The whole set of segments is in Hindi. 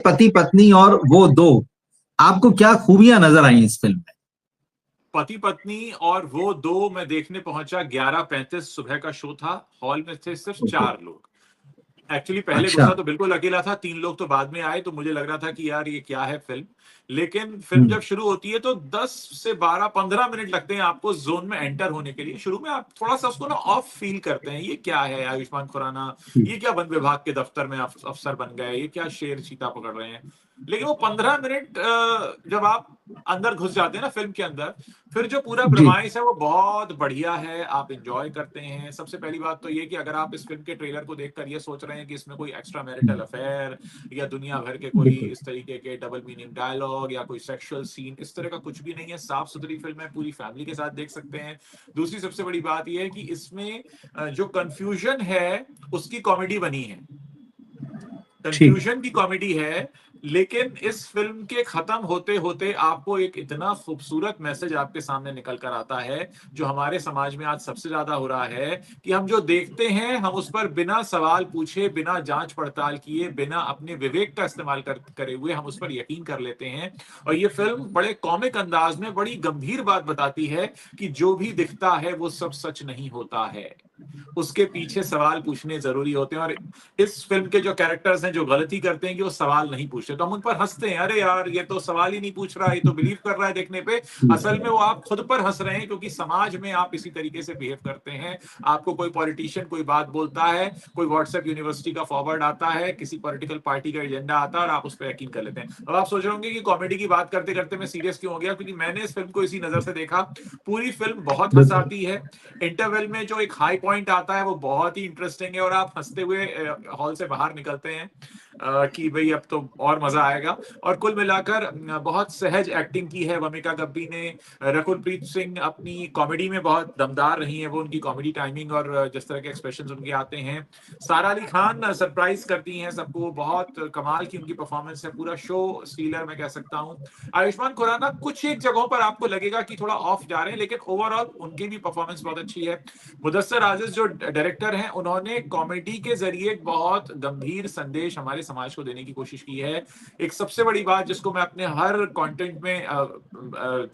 पति पत्नी और वो दो, आपको क्या खूबियां नजर आई इस फिल्म में? पति पत्नी और वो दो मैं देखने पहुंचा 11:35 सुबह का शो था। हॉल में थे सिर्फ 4 लोग। एक्चुअली पहले अच्छा। घुसा तो बिल्कुल अकेला था, 3 लोग तो बाद में आए, तो मुझे लग रहा था कि यार ये क्या है फिल्म। लेकिन फिल्म जब शुरू होती है तो 10 से 12-15 मिनट लगते हैं आपको जोन में एंटर होने के लिए। शुरू में आप थोड़ा सा उसको ना ऑफ फील करते हैं, ये क्या है आयुष्मान खुराना, ये क्या वन विभाग के दफ्तर में अफसर बन गए, ये क्या शेर चीता पकड़ रहे हैं। लेकिन वो 15 मिनट जब आप अंदर घुस जाते हैं ना फिल्म के अंदर, फिर जो पूरा जी। प्रमाइस है वो बहुत बढ़िया है, आप एंजॉय करते हैं। सबसे पहली बात तो ये कि अगर आप इस फिल्म के ट्रेलर को देखकर ये सोच रहे हैं कि इसमें कोई एक्स्ट्रा मैरिटल अफेयर या दुनिया भर के कोई बिल्कुल। इस तरीके के डबल मीनिंग डायलॉग या कोई सेक्सुअल सीन, इस तरह का कुछ भी नहीं है। साफ सुथरी फिल्म है, पूरी फैमिली के साथ देख सकते हैं। दूसरी सबसे बड़ी बात यह है कि इसमें जो कंफ्यूजन है उसकी कॉमेडी बनी है, ठीक। कंफ्यूजन की कॉमेडी है। लेकिन इस फिल्म के खत्म होते होते आपको एक इतना खूबसूरत मैसेज आपके सामने निकल कर आता है, जो हमारे समाज में आज सबसे ज्यादा हो रहा है, कि हम जो देखते हैं हम उस पर बिना सवाल पूछे, बिना जांच पड़ताल किए, बिना अपने विवेक का इस्तेमाल करे हुए हम उस पर यकीन कर लेते हैं। और ये फिल्म बड़े कॉमिक अंदाज में बड़ी गंभीर बात बताती है कि जो भी दिखता है वो सब सच नहीं होता है, उसके पीछे सवाल पूछने जरूरी होते हैं। और इस फिल्म के जो कैरेक्टर्स हैं जो गलती करते हैं कि वो सवाल नहीं पूछते, तो हम उन पर हंसते हैं, अरे यार ये तो सवाल ही नहीं पूछ रहा, ये तो बिलीव कर रहा है देखने पे। असल में वो आप खुद पर हंस रहे हैं, क्योंकि समाज में आप इसी तरीके से बिहेव करते हैं। आपको कोई पॉलिटिशियन कोई बात बोलता है, कोई व्हाट्सएप यूनिवर्सिटी का फॉरवर्ड आता है, किसी पॉलिटिकल पार्टी का एजेंडा आता है और आप उस पर यकीन कर लेते हैं। अब आप सोच रहे होंगे कि कॉमेडी की बात करते करते मैं सीरियस क्यों हो गया, क्योंकि मैंने इस फिल्म को इसी नजर से देखा। पूरी फिल्म बहुत बिल्कुल। हंसाती है। इंटरवल में जो एक हाई पॉइंट आता है वो बहुत ही इंटरेस्टिंग है, और आप हंसते हुए हॉल से बाहर निकलते हैं कि भाई अब तो और मजा आएगा। और कुल मिलाकर बहुत सहज एक्टिंग की है वमिका गब्बी ने। रकुलप्रीत सिंह अपनी कॉमेडी में बहुत दमदार रही है, वो उनकी कॉमेडी टाइमिंग और जिस तरह के एक्सप्रेशंस उनके आते हैं। सारा अली खान सरप्राइज करती हैं सबको, बहुत कमाल की उनकी परफॉर्मेंस है, पूरा शो स्टीलर मैं कह सकता हूं। आयुष्मान खुराना कुछ एक जगहों पर आपको लगेगा कि थोड़ा ऑफ जा रहे हैं, लेकिन ओवरऑल उनकी भी परफॉर्मेंस बहुत अच्छी है। मुदस्सर आजिज जो डायरेक्टर हैं, उन्होंने कॉमेडी के जरिए बहुत गंभीर संदेश हमारे समाज को देने की कोशिश की है। एक सबसे बड़ी बात जिसको मैं अपने हर कंटेंट में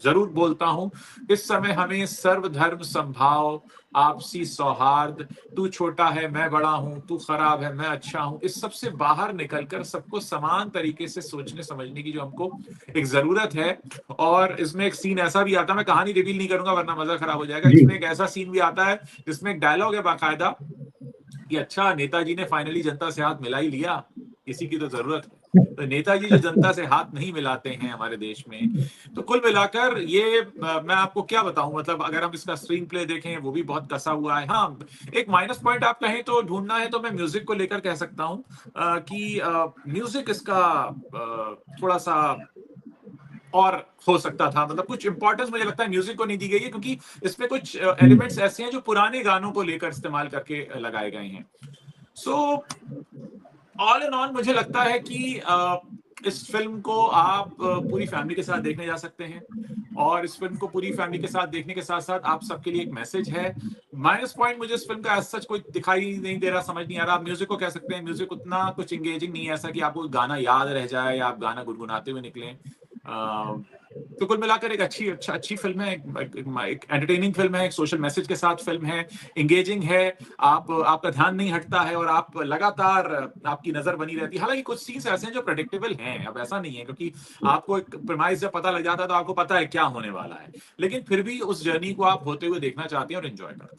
जरूर बोलता हूं, इस समय हमें सर्वधर्म संभाव, आपसी सौहार्द, तू छोटा है मैं बड़ा हूं, तू खराब है मैं अच्छा हूं, इस सबसे बाहर निकलकर सबको समान तरीके से सोचने समझने की जो हमको एक जरूरत है। और इसमें एक सीन ऐसा भी आता है, मैं कहानी रिवील नहीं करूंगा वरना मजा खराब हो जाएगा, जी। इसमें एक ऐसा सीन भी आता है जिसमें एक डायलॉग है बाकायदा कि अच्छा नेताजी ने फाइनली जनता से हाथ मिला ही लिया, किसी की तो जरूरत है। तो नेताजी जो जनता से हाथ नहीं मिलाते हैं हमारे देश में। तो कुल मिलाकर ये मैं आपको क्या बताऊं, मतलब अगर हम इसका स्क्रीन प्ले देखें वो भी बहुत कसा हुआ है। हाँ, एक माइनस पॉइंट आप कहें तो ढूंढना है तो मैं म्यूजिक को लेकर कह सकता हूं कि म्यूजिक इसका थोड़ा सा और हो सकता था, मतलब कुछ इंपॉर्टेंस मुझे लगता है म्यूजिक को नहीं दी गई है, क्योंकि इसमें कुछ एलिमेंट्स ऐसे हैं जो पुराने गानों को लेकर इस्तेमाल करके लगाए गए हैं। सो ऑल इन ऑल मुझे लगता है कि इस फिल्म को आप पूरी फैमिली के साथ देखने जा सकते हैं, और इस फिल्म को पूरी फैमिली के साथ देखने के साथ साथ आप सबके लिए एक मैसेज है। माइनस पॉइंट मुझे इस फिल्म का सच कोई दिखाई नहीं दे रहा, समझ नहीं आ रहा। आप म्यूजिक को कह सकते हैं, म्यूजिक उतना कुछ इंगेजिंग नहीं है ऐसा कि आपको गाना याद रह जाए या आप गाना गुनगुनाते हुए निकलें। तो कुल मिलाकर एक अच्छी फिल्म है, एक एंटरटेनिंग फिल्म है, एक सोशल मैसेज के साथ फिल्म है, एंगेजिंग है। आपका ध्यान नहीं हटता है और आप लगातार आपकी नजर बनी रहती है। हालांकि कुछ सीन्स ऐसे हैं जो प्रेडिक्टेबल हैं, अब ऐसा नहीं है, क्योंकि आपको एक प्रीमाइस जब पता लग जाता है तो आपको पता है क्या होने वाला है, लेकिन फिर भी उस जर्नी को आप होते हुए देखना चाहते हैं और एंजॉय करते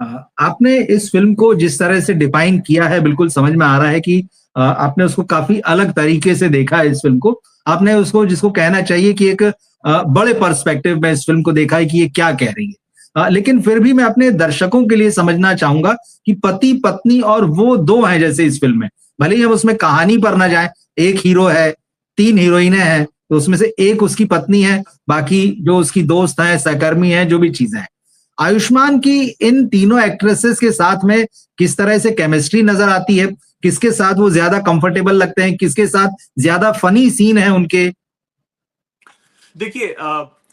हैं। आपने इस फिल्म को जिस तरह से डिफाइन किया है, बिल्कुल समझ में आ रहा है कि आपने उसको काफी अलग तरीके से देखा है इस फिल्म को। आपने उसको, जिसको कहना चाहिए कि एक बड़े पर्सपेक्टिव में इस फिल्म को देखा है कि ये क्या कह रही है। लेकिन फिर भी मैं अपने दर्शकों के लिए समझना चाहूंगा कि पति पत्नी और वो दो हैं जैसे इस फिल्म में, भले ही हम उसमें कहानी पर ना जाए, एक हीरो है, 3 हीरोइनें हैं, तो उसमें से एक उसकी पत्नी है, बाकी जो उसकी दोस्त हैं, सहकर्मी हैं, जो भी चीजें हैं। आयुष्मान की इन तीनों एक्ट्रेसेस के साथ में किस तरह से केमिस्ट्री नजर आती है, किसके साथ वो ज्यादा कंफर्टेबल लगते हैं, किसके साथ ज्यादा फनी सीन है उनके? देखिए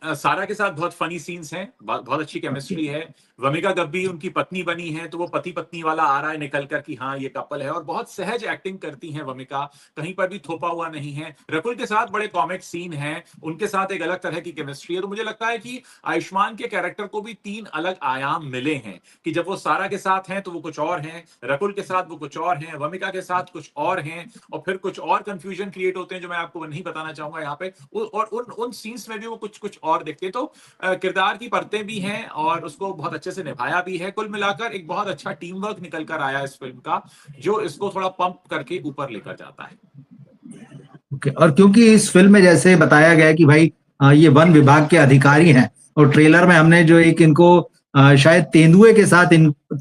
सारा के साथ बहुत फनी सीन्स हैं, बहुत अच्छी केमिस्ट्री है। वमिका गब्बी उनकी पत्नी बनी है, तो वो पति पत्नी वाला आ रहा है निकल कर कि हाँ ये कपल है, और बहुत सहज एक्टिंग करती हैं वमिका, कहीं पर भी थोपा हुआ नहीं है। रकुल के साथ बड़े कॉमिक सीन हैं, उनके साथ एक अलग तरह की केमिस्ट्री है। तो मुझे लगता है कि आयुष्मान के कैरेक्टर को भी 3 अलग आयाम मिले हैं, कि जब वो सारा के साथ हैं तो वो कुछ और हैं, रकुल के साथ वो कुछ और हैं, वमिका के साथ कुछ और हैं, और फिर कुछ और कंफ्यूजन क्रिएट होते हैं जो मैं आपको नहीं बताना चाहूंगा यहाँ पे। और उन सीन्स में भी वो कुछ और देखते हैं। तो किरदार की परतें भी हैं और उसको बहुत अच्छे से निभाया भी है। कुल मिलाकर एक बहुत अच्छा टीम वर्क निकल कर आया इस फिल्म का, जो इसको थोड़ा पंप करके ऊपर लेकर जाता है। और क्योंकि इस फिल्म में जैसे बताया गया है कि भाई ये वन विभाग के अधिकारी हैं, और ट्रेलर में हमने जो एक इनको शायद तेंदुए के साथ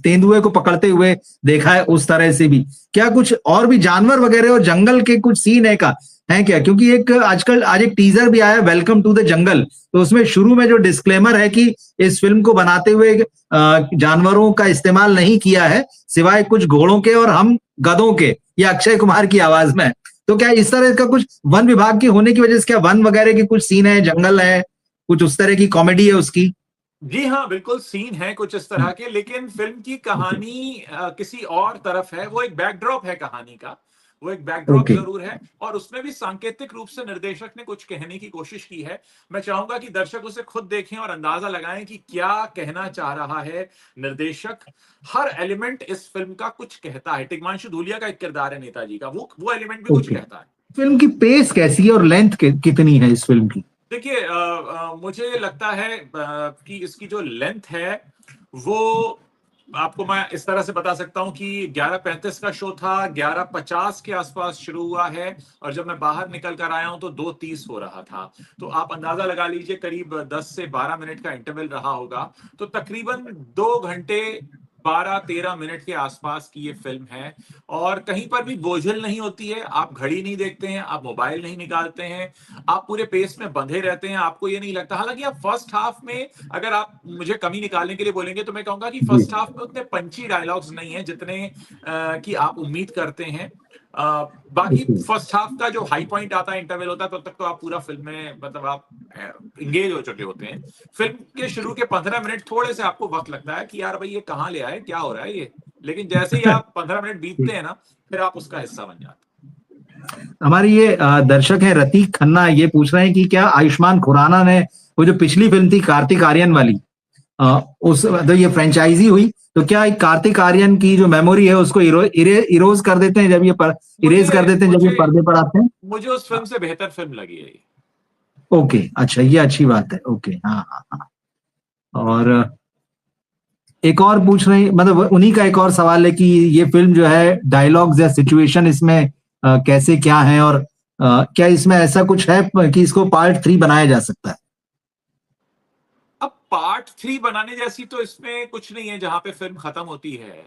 तेंदुए को पकड़ते हुए देखा है, उस तरह से भी क्या कुछ और भी जानवर वगैरह और जंगल के कुछ सीन है क्या? क्योंकि एक आजकल आज एक टीजर भी आया, वेलकम टू द जंगल, तो उसमें शुरू में जो डिस्क्लेमर है कि इस फिल्म को बनाते हुए जानवरों का इस्तेमाल नहीं किया है सिवाय कुछ घोड़ों के और हम गधों के, या अक्षय कुमार की आवाज में। तो क्या इस तरह का कुछ वन विभाग के होने की वजह से क्या वन वगैरह के कुछ सीन है, जंगल है, कुछ उस तरह की कॉमेडी है उसकी? जी हाँ, बिल्कुल सीन है कुछ इस तरह के, लेकिन फिल्म की कहानी किसी और तरफ है। वो एक बैकड्रॉप है कहानी का, वो एक बैकड्रॉप ओके। जरूर है, और उसमें भी सांकेतिक रूप से निर्देशक ने कुछ कहने की कोशिश की है। मैं चाहूंगा कि दर्शक उसे खुद देखें और अंदाजा लगाएं कि क्या कहना चाह रहा है निर्देशक। हर एलिमेंट इस फिल्म का कुछ कहता है। टिग्मांशु धूलिया का एक किरदार है नेताजी का, वो एलिमेंट भी कुछ ओके। कहता है। फिल्म की पेस कैसी है और लेंथ कितनी है इस फिल्म की? देखिए, मुझे लगता है कि इसकी जो लेंथ है वो आपको मैं इस तरह से बता सकता हूं कि 11:35 का शो था, 11:50 के आसपास शुरू हुआ है, और जब मैं बाहर निकल कर आया हूं तो 2:30 हो रहा था। तो आप अंदाजा लगा लीजिए करीब 10 से 12 मिनट का इंटरवल रहा होगा। तो तकरीबन 2 घंटे 12-13 मिनट के आसपास की ये फिल्म है, और कहीं पर भी बोझिल नहीं होती है। आप घड़ी नहीं देखते हैं, आप मोबाइल नहीं निकालते हैं, आप पूरे पेस में बंधे रहते हैं, आपको ये नहीं लगता। हालांकि आप फर्स्ट हाफ में, अगर आप मुझे कमी निकालने के लिए बोलेंगे तो मैं कहूंगा कि फर्स्ट हाफ में उतने पंची डायलॉग्स नहीं है जितने कि आप उम्मीद करते हैं। बाकी फर्स्ट हाफ का जो हाई पॉइंट आता है, इंटरवल होता है, तब तक तो आप पूरा फिल्म में मतलब आप इंगेज हो चुके होते हैं। फिल्म के शुरू के 15 मिनट थोड़े से आपको वक्त लगता है कि यार भाई ये कहाँ ले आए, क्या हो रहा है ये, लेकिन जैसे ही आप 15 मिनट बीतते हैं ना, फिर आप उसका हिस्सा बन जाते हैं। हमारी ये दर्शक है रतीक खन्ना, ये पूछ रहे हैं कि क्या आयुष्मान खुराना ने वो जो पिछली फिल्म थी कार्तिक आर्यन वाली, उस तो ये फ्रेंचाइजी हुई, तो क्या कार्तिक आर्यन की जो मेमोरी है उसको इरोज कर देते हैं जब ये इरेज कर देते हैं जब ये पर्दे पर आते हैं? मुझे उस फिल्म से बेहतर फिल्म लगी है ये। ओके, अच्छा, ये अच्छी बात है। ओके, हाँ हाँ हाँ। और एक और पूछ रहे हैं, मतलब उन्हीं का एक और सवाल है कि ये फिल्म जो है डायलॉग्स या सिचुएशन इसमें कैसे क्या है, और क्या इसमें ऐसा कुछ है कि इसको पार्ट 3 बनाया जा सकता है? अब पार्ट 3 बनाने जैसी तो इसमें कुछ नहीं है। जहां पे फिल्म खत्म होती है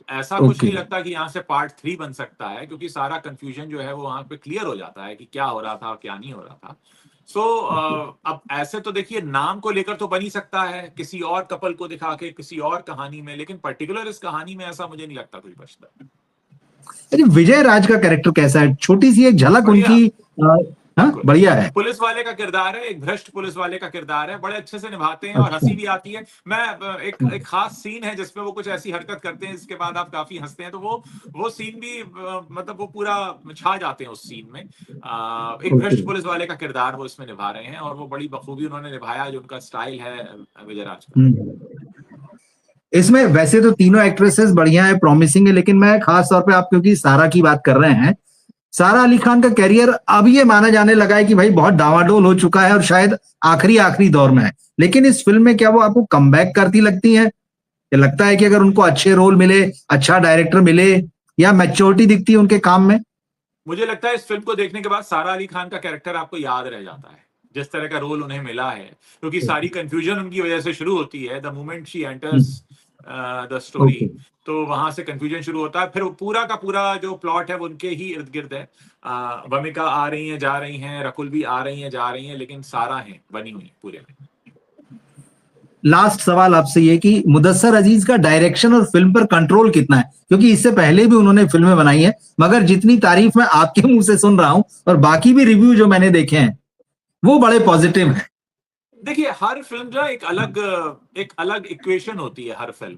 ऐसा कुछ नहीं लगता कि यहाँ से पार्ट 3 बन सकता है, क्योंकि सारा कंफ्यूजन जो है वो वहां पे क्लियर हो जाता है कि क्या हो रहा था क्या नहीं हो रहा था। सो अब ऐसे तो देखिए, नाम को लेकर तो बन ही सकता है किसी और कपल को दिखा के किसी और कहानी में, लेकिन पर्टिकुलर इस कहानी में ऐसा मुझे नहीं लगता कुछ बचता। अरे विजय राज का कैरेक्टर कैसा है? छोटी सी एक झलक उनकी बढ़िया है। पुलिस वाले का किरदार है, एक भ्रष्ट पुलिस वाले का किरदार है, बड़े अच्छे से निभाते हैं और हंसी भी आती है। मैं एक खास सीन है जिसमें वो कुछ ऐसी हरकत करते हैं जिसके बाद आप काफी हंसते हैं, तो वो सीन भी मतलब वो पूरा छा जाते हैं उस सीन में। एक भ्रष्ट पुलिस वाले का किरदार वो इसमें निभा रहे हैं, और वो बड़ी बखूबी उन्होंने निभाया, जो उनका स्टाइल है विजय राज का। इसमें वैसे तो तीनों एक्ट्रेसेस बढ़िया है, प्रॉमिसिंग है, लेकिन मैं खास तौर पे, आप क्योंकि सारा की बात कर रहे हैं, सारा अली खान का कैरियर अब ये माना जाने लगा है कि भाई बहुत डावाडोल हो चुका है और शायद आखिरी दौर में है, लेकिन इस फिल्म में क्या वो आपको कमबैक करती लगती है? लगता है कि अगर उनको अच्छे रोल मिले, अच्छा डायरेक्टर मिले, या मैच्योरिटी दिखती है उनके काम में? मुझे लगता है इस फिल्म को देखने के बाद सारा अली खान का कैरेक्टर आपको याद रह जाता है, जिस तरह का रोल उन्हें मिला है, क्योंकि सारी कंफ्यूजन उनकी वजह से शुरू होती है। The moment she enters the story, तो वहां से कंफ्यूजन शुरू होता है। फिर पूरा का पूरा जो प्लॉट है वो उनके ही इर्द गिर्द है। वमिका आ रही हैं जा रही हैं, रकुल भी आ रही हैं जा रही हैं, लेकिन सारा है बनी हुई पूरे में। लास्ट सवाल आपसे ये कि मुदस्सर अजीज का डायरेक्शन और फिल्म पर कंट्रोल कितना है? क्योंकि इससे पहले भी उन्होंने फिल्में बनाई हैं, मगर जितनी तारीफ मैं आपके मुंह से सुन रहा हूं और बाकी भी रिव्यू जो मैंने देखे हैं वो बड़े पॉजिटिव हैं। देखिए, हर फिल्म जो है एक अलग इक्वेशन होती है हर फिल्म।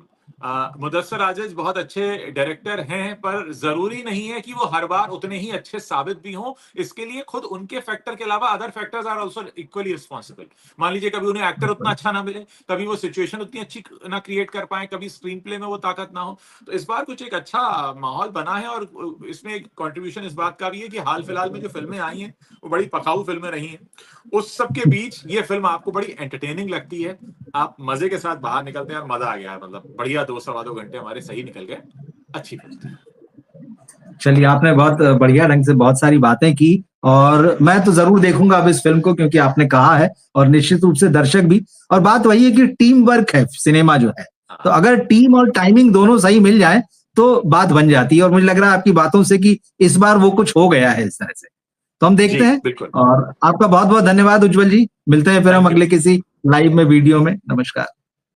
मुदस्सिर आजिज बहुत अच्छे डायरेक्टर हैं, पर जरूरी नहीं है कि वो हर बार उतने ही अच्छे साबित भी हों। इसके लिए खुद उनके फैक्टर के अलावा other factors are also equally responsible. मान लीजिए कभी उन्हें एक्टर उतना अच्छा ना मिले, कभी वो सिचुएशन उतनी अच्छी ना क्रिएट कर पाए, कभी स्क्रीन प्ले में वो ताकत ना हो। तो इस बार कुछ एक अच्छा माहौल बना है, और इसमें एक कंट्रीब्यूशन इस बात का भी है कि हाल फिलहाल में जो फिल्में आई हैं वो बड़ी पकाऊ फिल्में रही हैं। उस सब के बीच ये फिल्म आपको बड़ी एंटरटेनिंग लगती है, आप मजे के साथ बाहर निकलते हैं और मजा आ गया है। मतलब बढ़िया 2 सवा 2 घंटे हमारे सही निकल गए। अच्छी फिल्म थी। चलिए, आपने बहुत बढ़िया ढंग से बहुत सारी बातें की, और मैं तो जरूर देखूंगा अब इस फिल्म को, क्योंकि आपने कहा है, और निश्चित रूप से दर्शक भी। और बात वही है कि टीम वर्क है सिनेमा जो है, तो अगर टीम और टाइमिंग दोनों सही मिल जाए तो बात बन जाती है, और मुझे लग रहा है आपकी बातों से कि इस बार वो कुछ हो गया है इस तरह से। तो हम देखते हैं। बिल्कुल। और आपका बहुत बहुत धन्यवाद उज्जवल जी। मिलते हैं फिर हम अगले किसी लाइव में, वीडियो में। नमस्कार।